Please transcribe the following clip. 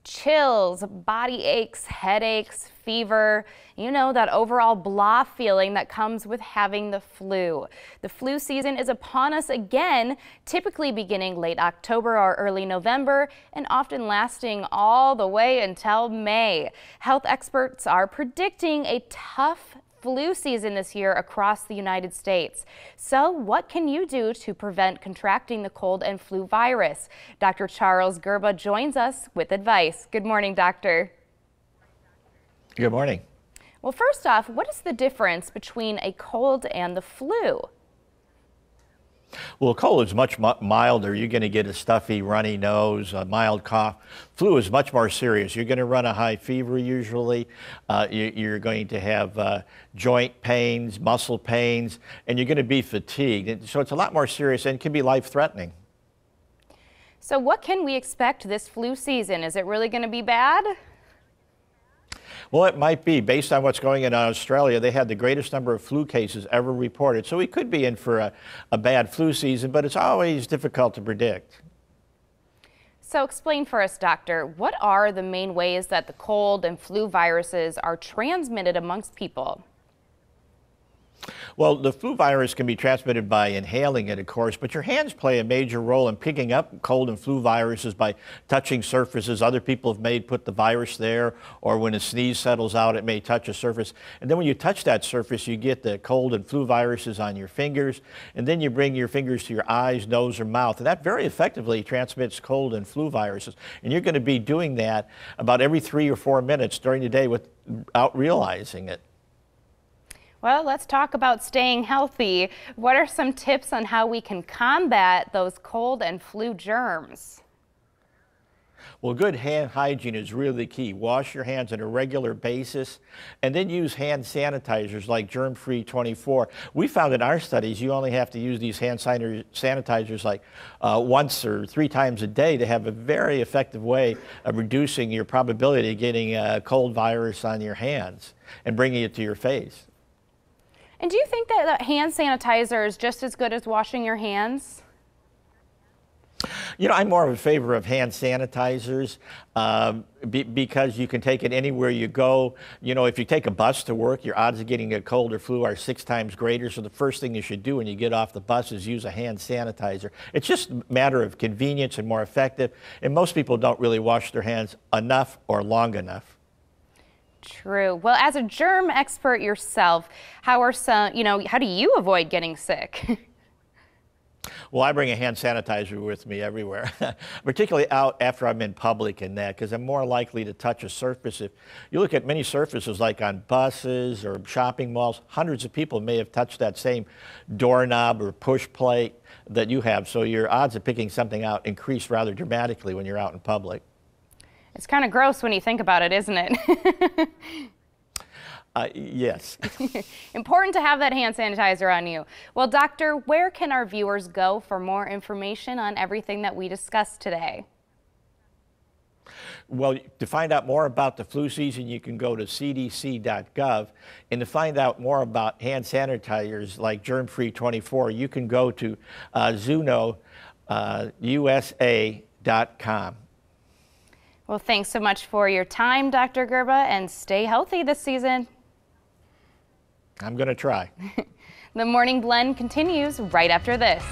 Chills, body aches, headaches, fever, that overall blah feeling that comes with having the flu. The flu season is upon us again, typically beginning late October or early November and often lasting all the way until May. Health experts are predicting a tough flu season this year across the United States. So what can you do to prevent contracting the cold and flu virus? Dr. Charles Gerba joins us with advice. Good morning, doctor. Good morning. Well, first off, what is the difference between a cold and the flu? Well, cold is much milder. You're going to get a stuffy, runny nose, a mild cough. Flu is much more serious. You're going to run a high fever usually. You're going to have joint pains, muscle pains, and you're going to be fatigued. And so it's a lot more serious and can be life-threatening. So what can we expect this flu season? Is it really going to be bad? Well, it might be. Based on what's going on in Australia, they had the greatest number of flu cases ever reported. So we could be in for a bad flu season, but it's always difficult to predict. So explain for us, doctor, what are the main ways that the cold and flu viruses are transmitted amongst people? Well, the flu virus can be transmitted by inhaling it, of course, but your hands play a major role in picking up cold and flu viruses by touching surfaces other people have put the virus there, or when a sneeze settles out, it may touch a surface. And then when you touch that surface, you get the cold and flu viruses on your fingers, and then you bring your fingers to your eyes, nose, or mouth, and that very effectively transmits cold and flu viruses. And you're going to be doing that about every 3 or 4 minutes during the day without realizing it. Well, let's talk about staying healthy. What are some tips on how we can combat those cold and flu germs? Well, good hand hygiene is really key. Wash your hands on a regular basis and then use hand sanitizers like Germ-Free 24. We found in our studies you only have to use these hand sanitizers like once or 3 times a day to have a very effective way of reducing your probability of getting a cold virus on your hands and bringing it to your face. And do you think that hand sanitizer is just as good as washing your hands? I'm more of a favor of hand sanitizers because you can take it anywhere you go. If you take a bus to work, your odds of getting a cold or flu are 6 times greater. So the first thing you should do when you get off the bus is use a hand sanitizer. It's just a matter of convenience and more effective. And most people don't really wash their hands enough or long enough. True. Well, as a germ expert yourself, how do you avoid getting sick? Well, I bring a hand sanitizer with me everywhere, particularly out after I'm in public and that, because I'm more likely to touch a surface. If you look at many surfaces like on buses or shopping malls, hundreds of people may have touched that same doorknob or push plate that you have. So your odds of picking something out increase rather dramatically when you're out in public. It's kind of gross when you think about it, isn't it? Yes. Important to have that hand sanitizer on you. Well, doctor, where can our viewers go for more information on everything that we discussed today? Well, to find out more about the flu season, you can go to cdc.gov. And to find out more about hand sanitizers like Germ-Free 24, you can go to zuno.usa.com. Well, thanks so much for your time, Dr. Gerba, and stay healthy this season. I'm going to try. The Morning Blend continues right after this.